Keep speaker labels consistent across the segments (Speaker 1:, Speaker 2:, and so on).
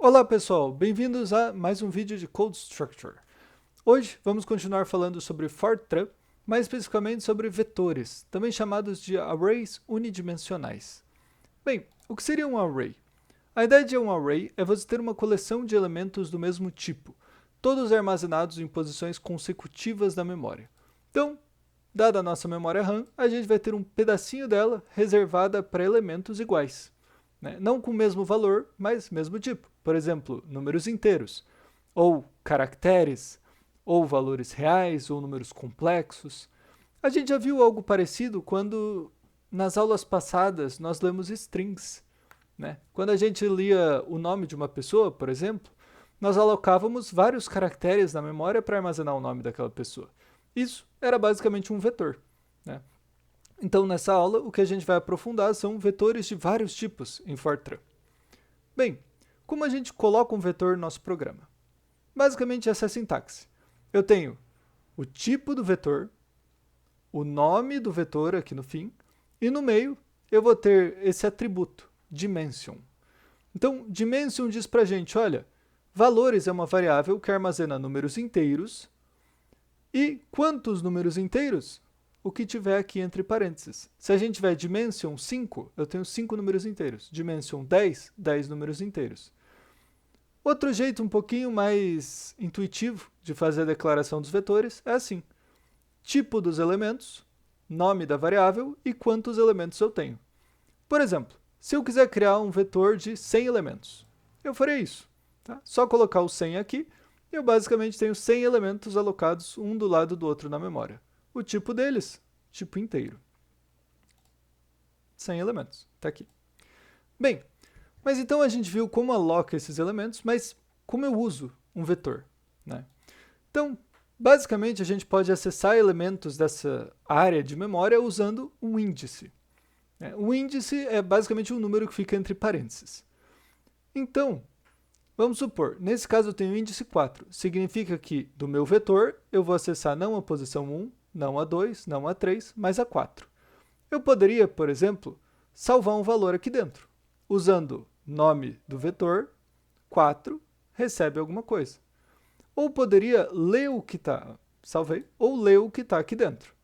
Speaker 1: Olá pessoal, bem-vindos a mais um vídeo de Code Structure. Hoje vamos continuar falando sobre Fortran, mais especificamente sobre vetores, também chamados de arrays unidimensionais. Bem, o que seria um array? A ideia de um array é você ter uma coleção de elementos do mesmo tipo, todos armazenados em posições consecutivas na memória. Então, dada a nossa memória RAM, a gente vai ter um pedacinho dela reservada para elementos iguais. Não com o mesmo valor, mas mesmo tipo. Por exemplo, números inteiros, ou caracteres, ou valores reais, ou números complexos. A gente já viu algo parecido quando, nas aulas passadas, nós lemos strings. Quando a gente lia o nome de uma pessoa, por exemplo, nós alocávamos vários caracteres na memória para armazenar o nome daquela pessoa. Isso era basicamente um vetor. Então, nessa aula, o que a gente vai aprofundar são vetores de vários tipos em Fortran. Bem, como a gente coloca um vetor no nosso programa? Basicamente, essa é a sintaxe. Eu tenho o tipo do vetor, o nome do vetor aqui no fim, e no meio eu vou ter esse atributo, dimension. Então, dimension diz pra gente, olha, valores é uma variável que armazena números inteiros, e quantos números inteiros? O que tiver aqui entre parênteses. Se a gente tiver dimension 5, eu tenho 5 números inteiros. Dimension 10, 10 números inteiros. Outro jeito um pouquinho mais intuitivo de fazer a declaração dos vetores é assim. Tipo dos elementos, nome da variável e quantos elementos eu tenho. Por exemplo, se eu quiser criar um vetor de 100 elementos, eu farei isso. Só colocar o 100 aqui, e eu basicamente tenho 100 elementos alocados um do lado do outro na memória. O tipo deles, tipo inteiro. 100 elementos, está aqui. Bem, mas então a gente viu como aloca esses elementos, mas como eu uso um vetor. Então, basicamente a gente pode acessar elementos dessa área de memória usando um índice. O índice é basicamente um número que fica entre parênteses. Então, vamos supor, nesse caso eu tenho o índice 4. Significa que do meu vetor eu vou acessar não a posição 1, não a 2, não a 3, mas a 4. Eu poderia, por exemplo, salvar um valor aqui dentro. Usando nome do vetor, 4, recebe alguma coisa. Ou poderia ler o que está, salvei, ou ler o que está aqui dentro.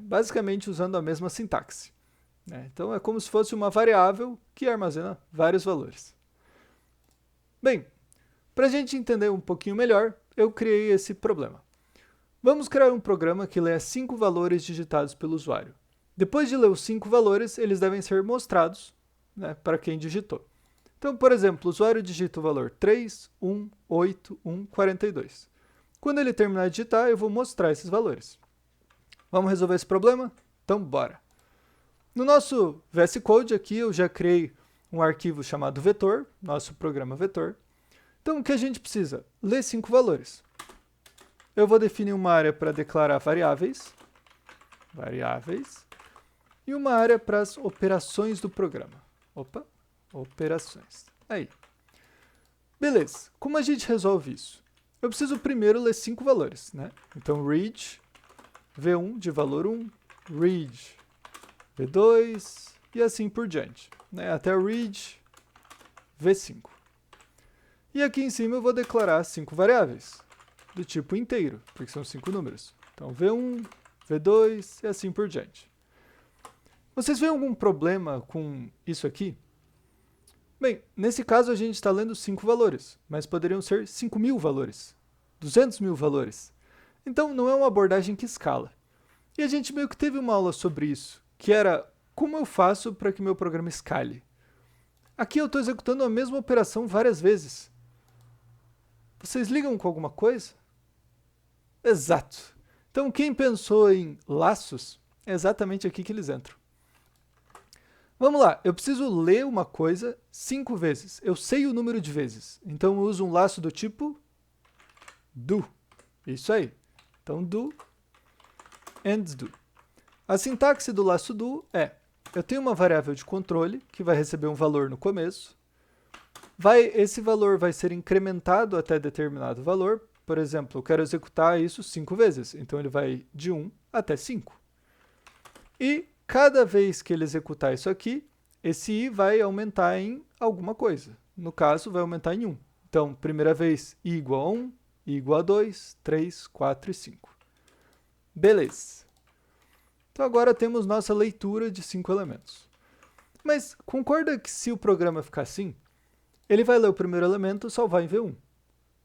Speaker 1: Basicamente usando a mesma sintaxe. Então é como se fosse uma variável que armazena vários valores. Bem, para a gente entender um pouquinho melhor, eu criei esse problema. Vamos criar um programa que lê 5 valores digitados pelo usuário. Depois de ler os 5 valores, eles devem ser mostrados para quem digitou. Então, por exemplo, o usuário digita o valor 3, 1, 8, 1, 42. Quando ele terminar de digitar, eu vou mostrar esses valores. Vamos resolver esse problema? Então, bora! No nosso VS Code aqui, eu já criei um arquivo chamado vetor, nosso programa vetor. Então, o que a gente precisa? Ler 5 valores. Eu vou definir uma área para declarar variáveis, e uma área para as operações do programa. Operações. Aí. Beleza, como a gente resolve isso? Eu preciso primeiro ler 5 valores, Então, read v1 de valor 1, read v2 e assim por diante, até read v5. E aqui em cima eu vou declarar 5 variáveis, do tipo inteiro, porque são 5 números. Então, v1, v2 e assim por diante. Vocês veem algum problema com isso aqui? Bem, nesse caso a gente está lendo 5 valores, mas poderiam ser 5.000 valores, 200.000 valores. Então, não é uma abordagem que escala. E a gente meio que teve uma aula sobre isso, que era como eu faço para que meu programa escale. Aqui eu estou executando a mesma operação várias vezes. Vocês ligam com alguma coisa? Exato. Então, quem pensou em laços, é exatamente aqui que eles entram. Vamos lá, eu preciso ler uma coisa 5 vezes. Eu sei o número de vezes. Então, eu uso um laço do tipo do. Isso aí. Então, do and do. A sintaxe do laço do é, eu tenho uma variável de controle que vai receber um valor no começo. Esse valor vai ser incrementado até determinado valor. Por exemplo, eu quero executar isso 5 vezes. Então, ele vai de 1 até 5. E cada vez que ele executar isso aqui, esse i vai aumentar em alguma coisa. No caso, vai aumentar em 1. Então, primeira vez, i igual a 1, i igual a 2, 3, 4 e 5. Beleza. Então, agora temos nossa leitura de 5 elementos. Mas concorda que se o programa ficar assim, ele vai ler o primeiro elemento e salvar em V1.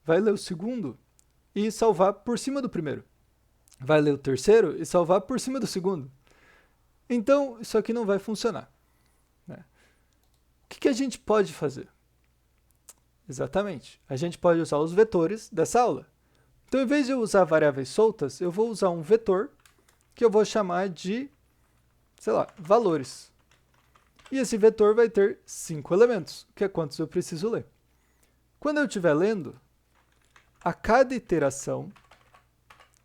Speaker 1: Vai ler o segundo e salvar por cima do primeiro. Vai ler o terceiro e salvar por cima do segundo. Então, isso aqui não vai funcionar, né? O que a gente pode fazer? Exatamente. A gente pode usar os vetores dessa aula. Então, em vez de eu usar variáveis soltas, eu vou usar um vetor que eu vou chamar de, sei lá, valores. E esse vetor vai ter 5 elementos, que é quantos eu preciso ler. Quando eu estiver lendo, a cada iteração,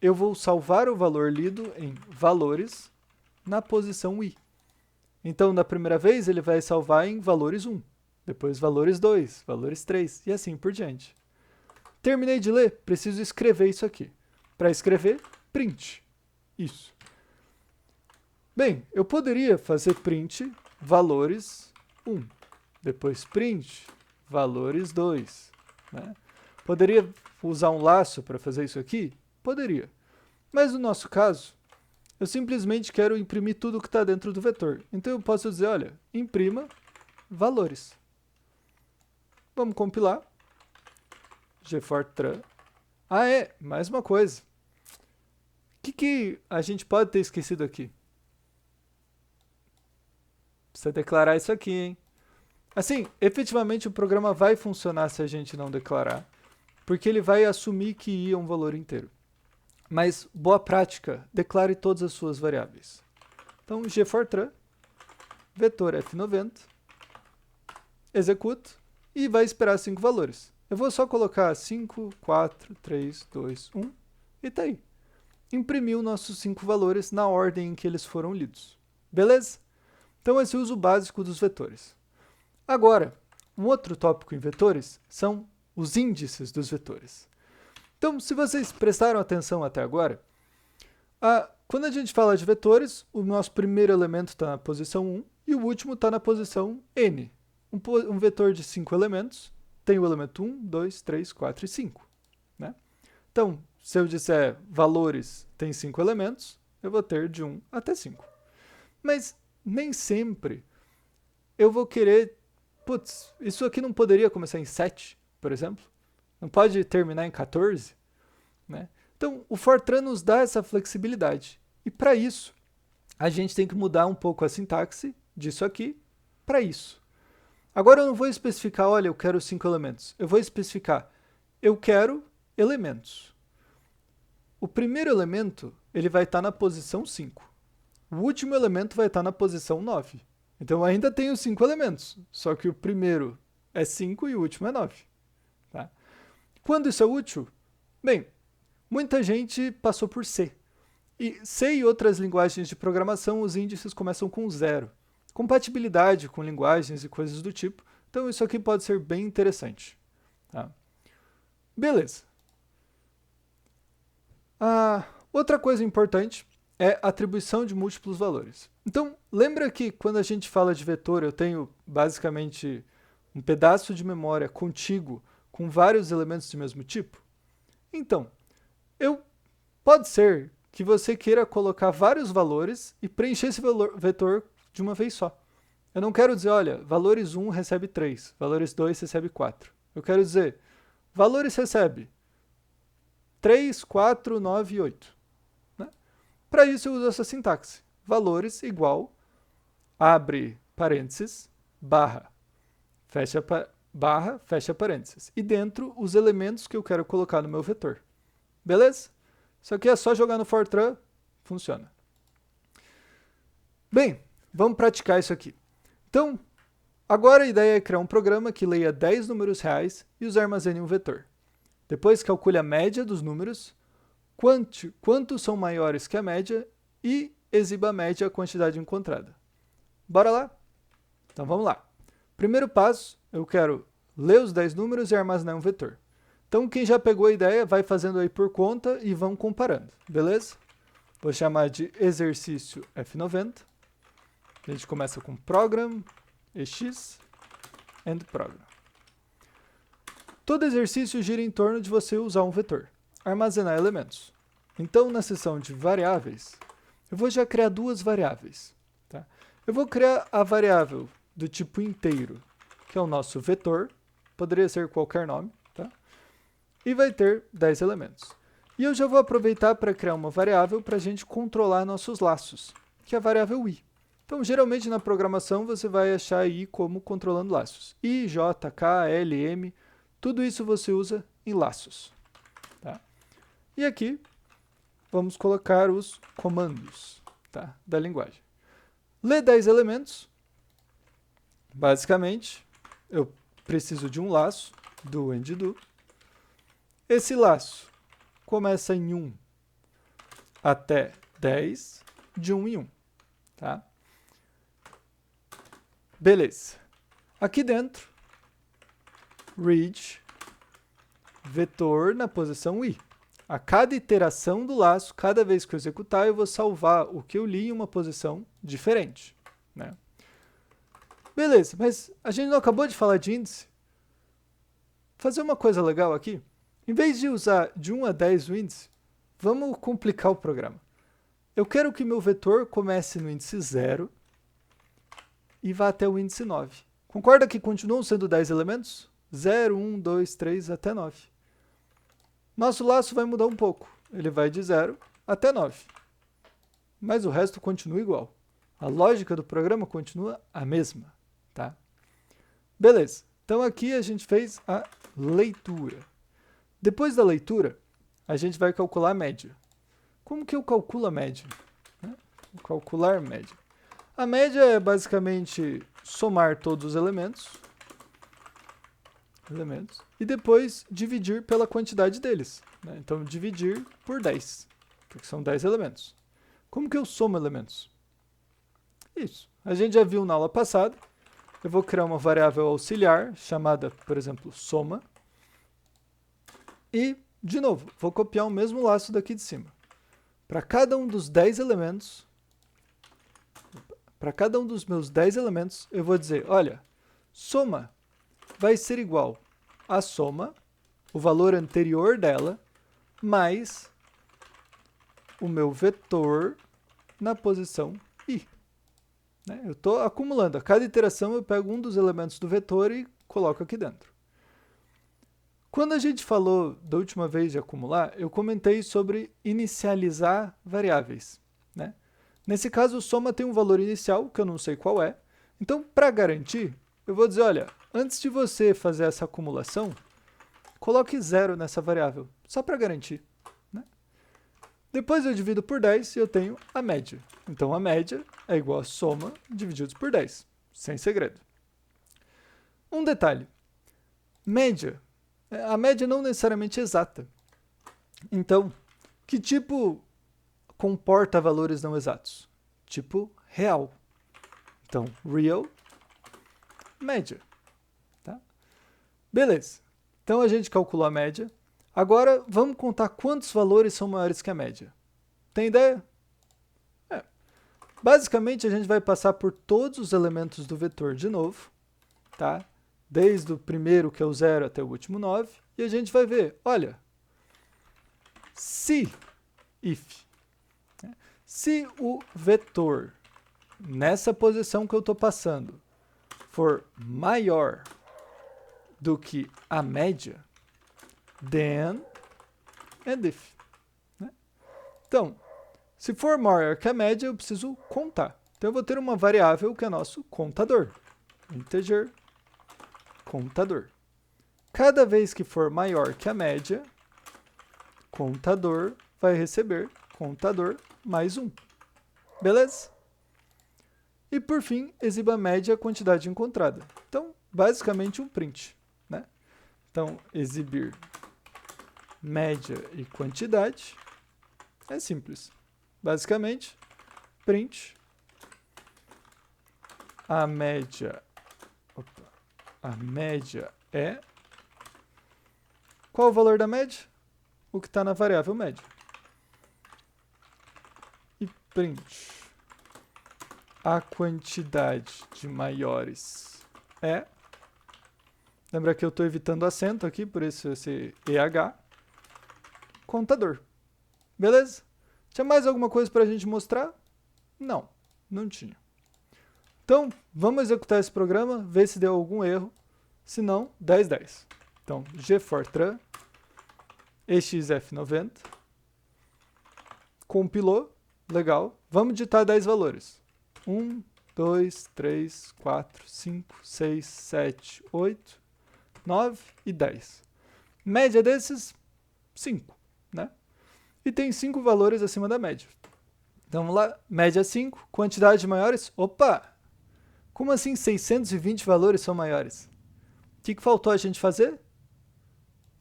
Speaker 1: eu vou salvar o valor lido em valores na posição i. Então, na primeira vez, ele vai salvar em valores 1, depois valores 2, valores 3 e assim por diante. Terminei de ler, preciso escrever isso aqui. Para escrever, print. Isso. Bem, eu poderia fazer print valores 1, depois print valores 2. Né? Poderia usar um laço para fazer isso aqui? Poderia. Mas no nosso caso, eu simplesmente quero imprimir tudo que está dentro do vetor. Então eu posso dizer, olha, imprima valores. Vamos compilar. gfortran. Mais uma coisa. O que a gente pode ter esquecido aqui? Precisa declarar isso aqui, hein? Assim, efetivamente o programa vai funcionar se a gente não declarar, porque ele vai assumir que i é um valor inteiro. Mas, boa prática, declare todas as suas variáveis. Então, gfortran, vetor f90, executa e vai esperar 5 valores. Eu vou só colocar 5, 4, 3, 2, 1 e tá aí. Imprimiu nossos 5 valores na ordem em que eles foram lidos. Beleza? Então, esse é o uso básico dos vetores. Agora, um outro tópico em vetores são os índices dos vetores. Então, se vocês prestaram atenção até agora, quando a gente fala de vetores, o nosso primeiro elemento está na posição 1 e o último está na posição n. Um vetor de 5 elementos tem o elemento 1, 2, 3, 4 e 5. Né? Então, se eu disser valores tem 5 elementos, eu vou ter de 1 até 5. Mas nem sempre eu vou querer, putz, isso aqui não poderia começar em 7, por exemplo? Não pode terminar em 14? Né? Então, o Fortran nos dá essa flexibilidade. E para isso, a gente tem que mudar um pouco a sintaxe disso aqui para isso. Agora eu não vou especificar, olha, eu quero 5 elementos. Eu vou especificar, eu quero elementos. O primeiro elemento, ele vai estar na posição 5. O último elemento vai estar na posição 9. Então, eu ainda tenho 5 elementos, só que o primeiro é 5 e o último é 9. Tá? Quando isso é útil? Bem, muita gente passou por C. E C e outras linguagens de programação, os índices começam com 0. Compatibilidade com linguagens e coisas do tipo. Então, isso aqui pode ser bem interessante. Tá? Beleza. Outra coisa importante é atribuição de múltiplos valores. Então, lembra que quando a gente fala de vetor, eu tenho basicamente um pedaço de memória contíguo com vários elementos do mesmo tipo? Então, pode ser que você queira colocar vários valores e preencher esse vetor de uma vez só. Eu não quero dizer, olha, valores 1 recebe 3, valores 2 recebe 4. Eu quero dizer, valores recebe 3, 4, 9 e 8. Né? Para isso eu uso essa sintaxe. Valores igual, abre parênteses, barra, fecha parênteses. E dentro, os elementos que eu quero colocar no meu vetor. Beleza? Isso aqui é só jogar no Fortran, funciona. Bem, vamos praticar isso aqui. Então, agora a ideia é criar um programa que leia 10 números reais e os armazene em um vetor. Depois calcule a média dos números, quantos são maiores que a média e exiba a média a quantidade encontrada. Bora lá? Então vamos lá. Primeiro passo, eu quero ler os 10 números e armazenar um vetor. Então quem já pegou a ideia, vai fazendo aí por conta e vão comparando, beleza? Vou chamar de exercício F90. A gente começa com program, ex, and program. Todo exercício gira em torno de você usar um vetor, armazenar elementos. Então, na seção de variáveis, eu vou já criar duas variáveis. Tá? Eu vou criar a variável do tipo inteiro, que é o nosso vetor, poderia ser qualquer nome, tá? E vai ter 10 elementos. E eu já vou aproveitar para criar uma variável para a gente controlar nossos laços, que é a variável i. Então, geralmente na programação você vai achar i como controlando laços. I, j, k, l, m, tudo isso você usa em laços. Tá? E aqui, vamos colocar os comandos, tá, da linguagem. Lê 10 elementos. Basicamente, eu preciso de um laço, do and do. Esse laço começa em 1 até 10, de 1 em 1. Tá? Beleza. Aqui dentro, read vetor na posição i. A cada iteração do laço, cada vez que eu executar, eu vou salvar o que eu li em uma posição diferente. Né? Beleza, mas a gente não acabou de falar de índice? Vou fazer uma coisa legal aqui. Em vez de usar de 1 a 10 o índice, vamos complicar o programa. Eu quero que meu vetor comece no índice 0 e vá até o índice 9. Concorda que continuam sendo 10 elementos? 0, 1, 2, 3 até 9. Nosso laço vai mudar um pouco. Ele vai de 0 até 9. Mas o resto continua igual. A lógica do programa continua a mesma. Tá? Beleza. Então aqui a gente fez a leitura. Depois da leitura, a gente vai calcular a média. Como que eu calculo a média? Vou calcular média. A média é basicamente somar todos os elementos e depois dividir pela quantidade deles. Né? Então, dividir por 10, porque são 10 elementos. Como que eu somo elementos? Isso. A gente já viu na aula passada. Eu vou criar uma variável auxiliar, chamada, por exemplo, soma. E, de novo, vou copiar o mesmo laço daqui de cima. Para cada um dos 10 elementos, para cada um dos meus 10 elementos, eu vou dizer, olha, soma vai ser igual a soma, o valor anterior dela, mais o meu vetor na posição i. Né? Eu estou acumulando. A cada iteração eu pego um dos elementos do vetor e coloco aqui dentro. Quando a gente falou da última vez de acumular, eu comentei sobre inicializar variáveis. Né? Nesse caso, o soma tem um valor inicial, que eu não sei qual é. Então, para garantir, eu vou dizer, olha, antes de você fazer essa acumulação, coloque 0 nessa variável, só para garantir. Né? Depois eu divido por 10 e eu tenho a média. Então, a média é igual a soma divididos por 10, sem segredo. Um detalhe, média. A média não necessariamente é exata. Então, que tipo comporta valores não exatos? Tipo real. Então, real, média. Tá? Beleza. Então, a gente calculou a média. Agora, vamos contar quantos valores são maiores que a média. Tem ideia? Basicamente, a gente vai passar por todos os elementos do vetor de novo. Tá? Desde o primeiro, que é o 0, até o último 9. E a gente vai ver, olha, se o vetor nessa posição que eu estou passando for maior do que a média, then and if. Né? Então, se for maior que a média, eu preciso contar. Então, eu vou ter uma variável que é nosso contador. Integer contador. Cada vez que for maior que a média, contador vai receber contador mais 1. Beleza? E por fim, exiba a média e a quantidade encontrada. Então, basicamente um print. Né? Então, exibir média e quantidade é simples. Basicamente, print a média é... Qual o valor da média? O que está na variável média. E print a quantidade de maiores é... Lembra que eu estou evitando acento aqui, por isso esse EH. Contador. Beleza? Tinha mais alguma coisa para a gente mostrar? Não, não tinha. Então, vamos executar esse programa, ver se deu algum erro. Se não, 1010. Então, gfortran, exf90. Compilou, legal. Vamos digitar 10 valores. 1, 2, 3, 4, 5, 6, 7, 8, 9 e 10. Média desses, 5, né? E tem 5 valores acima da média. Então vamos lá, média 5, quantidades maiores. Opa! Como assim 620 valores são maiores? O que faltou a gente fazer?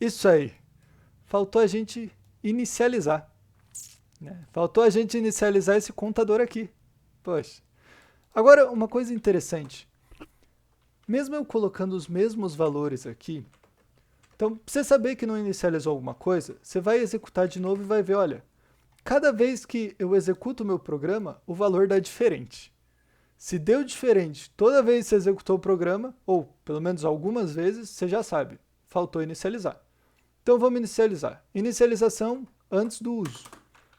Speaker 1: Isso aí. Faltou a gente inicializar. Né? Faltou a gente inicializar esse contador aqui. Poxa. Agora, uma coisa interessante. Mesmo eu colocando os mesmos valores aqui, então, pra você saber que não inicializou alguma coisa, você vai executar de novo e vai ver, olha, cada vez que eu executo o meu programa, o valor dá diferente. Se deu diferente toda vez que você executou o programa, ou pelo menos algumas vezes, você já sabe, faltou inicializar. Então vamos inicializar. Inicialização antes do uso,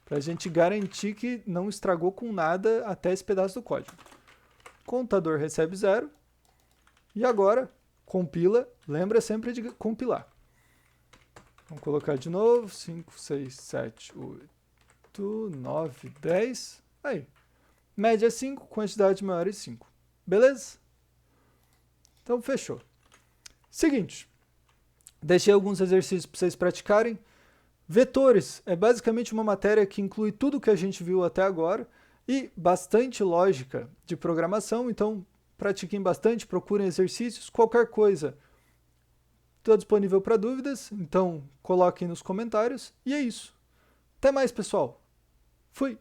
Speaker 1: para a gente garantir que não estragou com nada até esse pedaço do código. Contador recebe 0. E agora, compila, lembra sempre de compilar. Vamos colocar de novo, 5, 6, 7, 8, 9, 10. Aí. Média 5, quantidade maior 5. Beleza? Então, fechou. Seguinte. Deixei alguns exercícios para vocês praticarem. Vetores é basicamente uma matéria que inclui tudo que a gente viu até agora e bastante lógica de programação. Então, pratiquem bastante, procurem exercícios. Qualquer coisa, estou disponível para dúvidas. Então, coloquem nos comentários. E é isso. Até mais, pessoal. Fui!